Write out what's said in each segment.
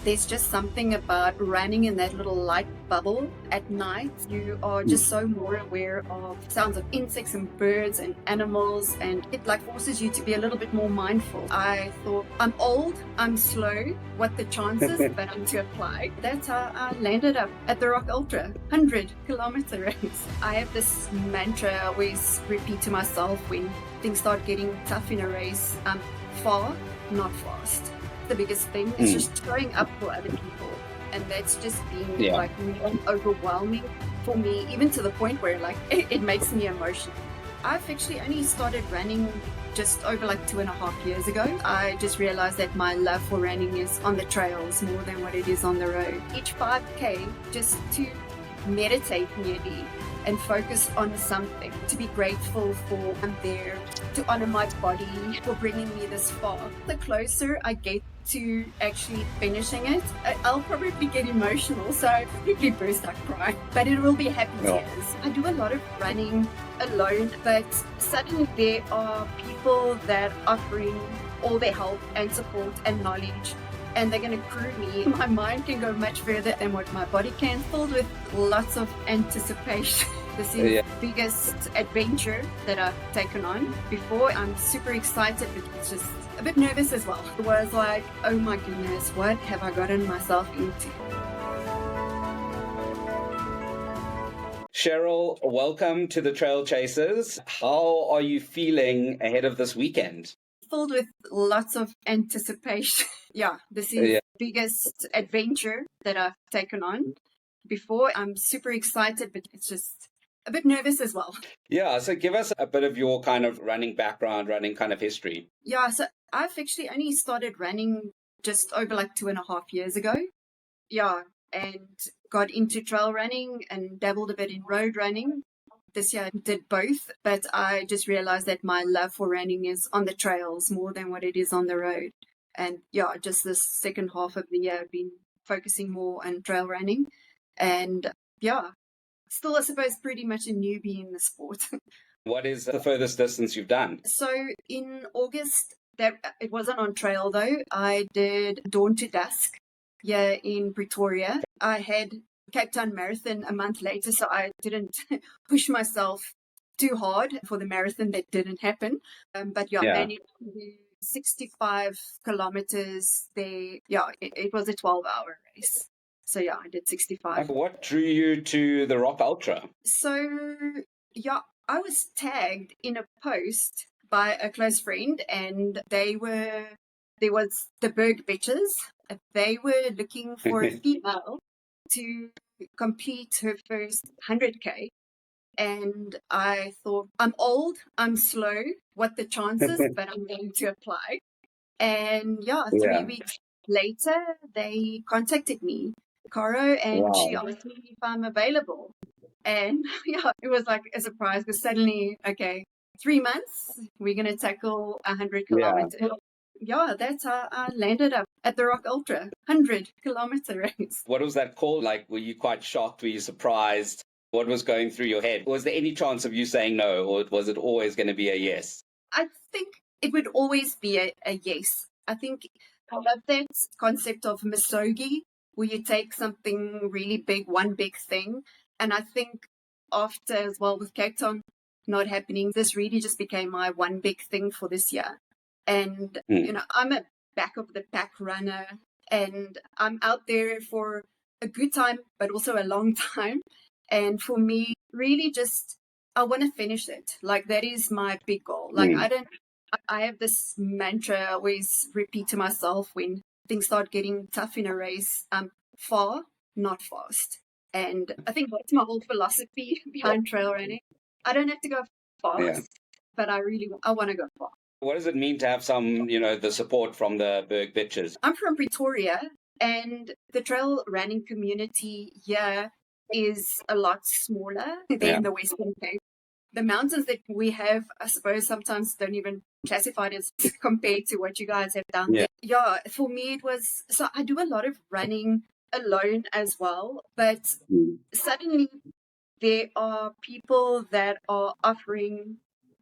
There's just something about running in that little light bubble at night. You are just so more aware of sounds of insects and birds and animals, and it like forces you to be a little bit more mindful. I thought, I'm old, I'm slow, what the chances, but I'm to apply. That's how I landed up at the Rock Ultra, 100-kilometer race. I have this mantra I always repeat to myself when things start getting tough in a race. Far, not fast. The biggest thing is just showing up for other people, and that's just been like really overwhelming for me, even to the point where like it makes me emotional. I've actually only started running just over like 2.5 years ago. I just realized that my love for running is on the trails more than what it is on the road. Each 5K, just to meditate nearly and focus on something, to be grateful for I'm there, to honor my body for bringing me this far. The closer I get to actually finishing it, I'll probably get emotional, so I probably burst out crying, but it will be happy tears. I do a lot of running alone, but suddenly there are people that are offering all their help and support and knowledge, and they're going to crew me. My mind can go much further than what my body can, filled with lots of anticipation. This is the biggest adventure that I've taken on before. I'm super excited, but it's just a bit nervous as well. It was like, oh my goodness, what have I gotten myself into? Cheryl, welcome to the Trailchasers. How are you feeling ahead of this weekend? Filled with lots of anticipation. This is the biggest adventure that I've taken on before. I'm super excited, but it's just a bit nervous as well. Yeah, so give us a bit of your kind of running background, running kind of history. Yeah, so I've actually only started running just over like 2.5 years ago. And got into trail running and dabbled a bit in road running. This year I did both, but I just realized that my love for running is on the trails more than what it is on the road. And just this second half of the year I've been focusing more on trail running. And still I suppose pretty much a newbie in the sport. What is the furthest distance you've done? So in August, it wasn't on trail though, I did Dawn to Dusk in Pretoria. I had Cape Town Marathon a month later, so I didn't push myself too hard for the marathon. That didn't happen. But managed to do 65 kilometers there. It was a 12-hour race. So I did 65. What drew you to the Rock Ultra? So I was tagged in a post by a close friend, and there was the Berg Bitches. They were looking for a female to complete her first 100K. And I thought, I'm old, I'm slow, what the chances, but I'm going to apply. And 3 weeks later, they contacted me, Caro, and she asked me if I'm available. And it was like a surprise because suddenly, 3 months, we're going to tackle 100 kilometers. That's how I landed up at the Rock Ultra, 100-kilometer race. What was that call like? Were you quite shocked? Were you surprised? What was going through your head? Was there any chance of you saying no, or was it always going to be a yes? I think it would always be a yes. I think I love that concept of misogi, where you take something really big, one big thing. And I think after as well with Cape Town not happening, this really just became my one big thing for this year. And, I'm a back of the pack runner, and I'm out there for a good time, but also a long time. And for me, really just, I want to finish it. Like, that is my big goal. Like, I have this mantra I always repeat to myself when things start getting tough in a race. Far, not fast. And I think that's my whole philosophy behind trail running. I don't have to go fast, but I want to go far. What does it mean to have some, the support from the Berg Bitches? I'm from Pretoria, and the trail running community here is a lot smaller than the Western Cape. The mountains that we have, I suppose, sometimes don't even classify it as compared to what you guys have done there. For me it was, so I do a lot of running alone as well, but suddenly there are people that are offering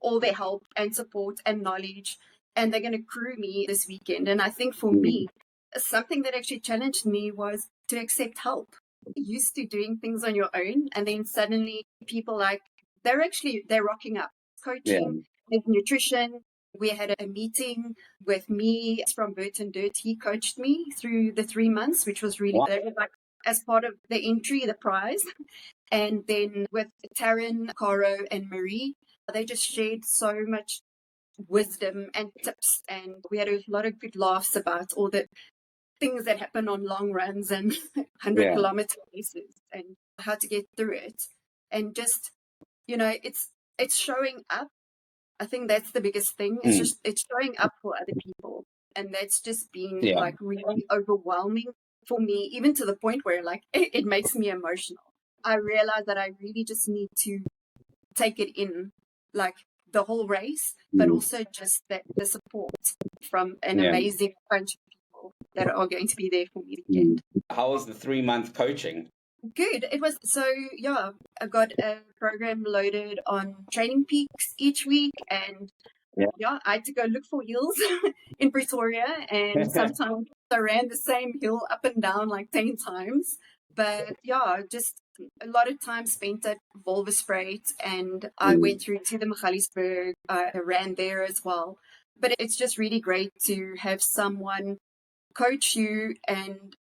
all their help and support and knowledge, and they're going to crew me this weekend. And I think for me, something that actually challenged me was to accept help. Used to doing things on your own, and then suddenly people like they're rocking up, coaching, with nutrition. We had a meeting with me from Bert and Dirt. He coached me through the 3 months, which was really that was like as part of the entry, the prize. And then with Taryn, Caro, and Marie, they just shared so much wisdom and tips, and we had a lot of good laughs about all the things that happen on long runs and 100-kilometer races and how to get through it. And just, it's showing up. I think that's the biggest thing. It's showing up for other people. And that's just been like really overwhelming for me, even to the point where like it makes me emotional. I realize that I really just need to take it in, like the whole race, but also just the support from an amazing bunch of people that are going to be there for me to get. How was the 3-month coaching? Good. It was I got a program loaded on training peaks each week, and I had to go look for hills in Pretoria, and sometimes I ran the same hill up and down like 10 times. But just a lot of time spent at Wolwespruit, and I went through to the Magaliesberg. I ran there as well. But it's just really great to have someone coach you and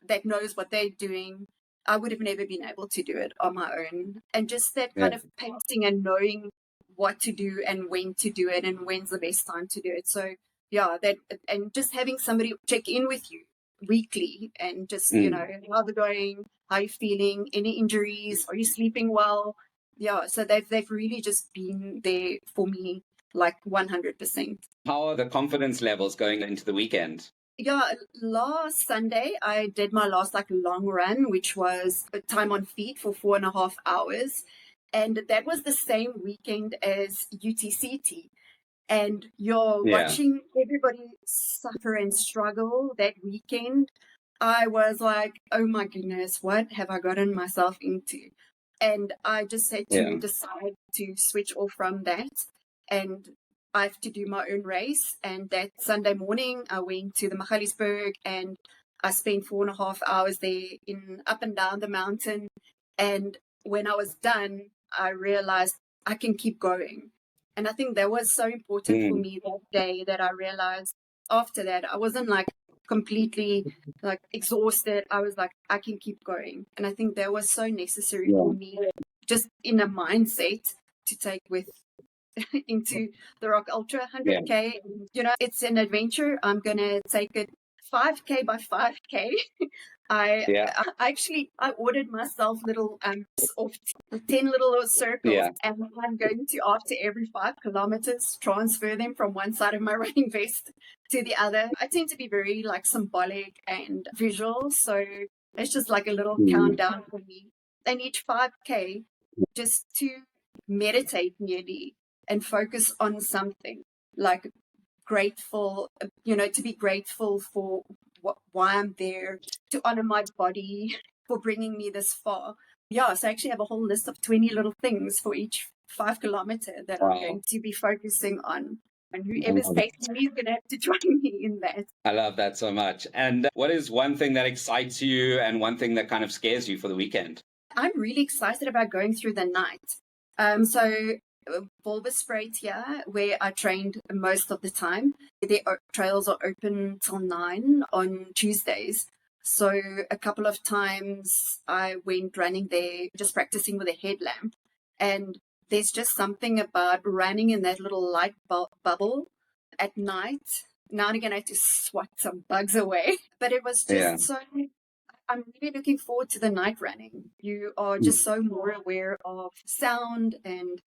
that knows what they're doing. I would have never been able to do it on my own. And just that kind of pacing and knowing what to do and when to do it and when's the best time to do it. So that, and just having somebody check in with you weekly and just, how's it going? How are you feeling? Any injuries? Are you sleeping well? So they've really just been there for me, like 100%. How are the confidence levels going into the weekend? Last Sunday, I did my last like long run, which was a time on feet for 4.5 hours. And that was the same weekend as UTCT. And you're watching everybody suffer and struggle that weekend. I was like, oh my goodness, what have I gotten myself into? And I just had to decide to switch off from that. And I have to do my own race. And that Sunday morning, I went to the Magaliesberg and I spent 4.5 hours there up and down the mountain. And when I was done, I realized I can keep going. And I think that was so important for me that day, that I realized after that, I wasn't like completely like exhausted. I was like, I can keep going. And I think that was so necessary for me, just in a mindset to take with into the Rock Ultra 100K. It's an adventure. I'm going to take it 5K by 5K. I ordered myself little of 10 little circles, and I'm going to, after every 5 kilometers, transfer them from one side of my running vest to the other. I tend to be very like symbolic and visual, so it's just like a little countdown for me. And each 5K, just to meditate nearly and focus on something, like grateful, to be grateful for why I'm there, to honor my body for bringing me this far. So I actually have a whole list of 20 little things for each 5 kilometer that I'm going to be focusing on. And whoever's taking me is going to have to join me in that. I love that so much. And what is one thing that excites you and one thing that kind of scares you for the weekend? I'm really excited about going through the night. Wolwespruit here, where I trained most of the time. The trails are open till 9 on Tuesdays. So a couple of times I went running there, just practicing with a headlamp. And there's just something about running in that little light bubble at night. Now and again, I had to swat some bugs away. But it was just so... I'm really looking forward to the night running. You are just so more aware of sound and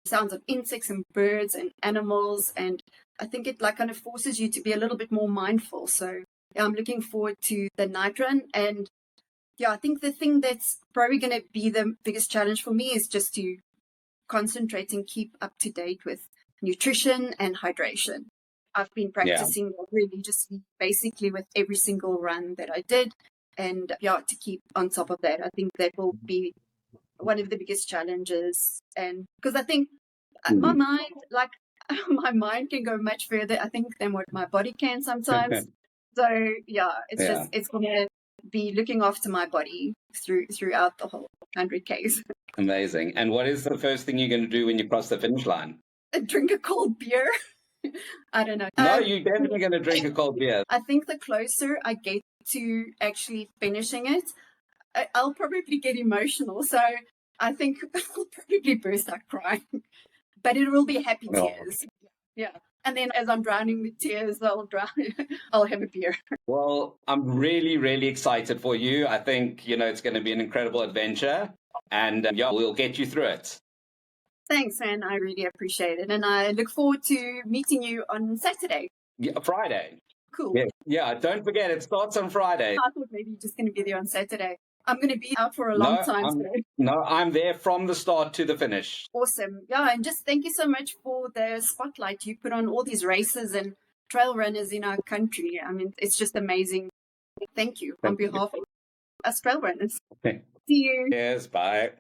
sounds of insects and birds and animals, and I think it like kind of forces you to be a little bit more mindful. So I'm looking forward to the night run. And I think the thing that's probably going to be the biggest challenge for me is just to concentrate and keep up to date with nutrition and hydration. I've been practicing religiously, basically with every single run that I did, and to keep on top of that. I think that will be one of the biggest challenges. And because I think my mind can go much further, I think, than what my body can sometimes. So yeah, it's Yeah. just, it's going to be looking after my body throughout the whole 100Ks. Amazing. And what is the first thing you're going to do when you cross the finish line? Drink a cold beer. I don't know. No, you're definitely going to drink a cold beer. I think the closer I get to actually finishing it, I'll probably get emotional. So I think I'll probably burst out crying, but it will be happy tears. Yeah. And then as I'm drowning with tears, I'll have a beer. Well, I'm really, really excited for you. I think, it's going to be an incredible adventure, and yeah, we'll get you through it. Thanks, man. I really appreciate it. And I look forward to meeting you on Saturday. Yeah, Friday. Cool. Yeah, don't forget, it starts on Friday. I thought maybe you're just going to be there on Saturday. I'm going to be out for a long time. No, I'm there from the start to the finish. Awesome. Yeah, and just thank you so much for the spotlight you put on all these races and trail runners in our country. I mean, it's just amazing. Thank you on behalf of us trail runners. See you. Yes, bye.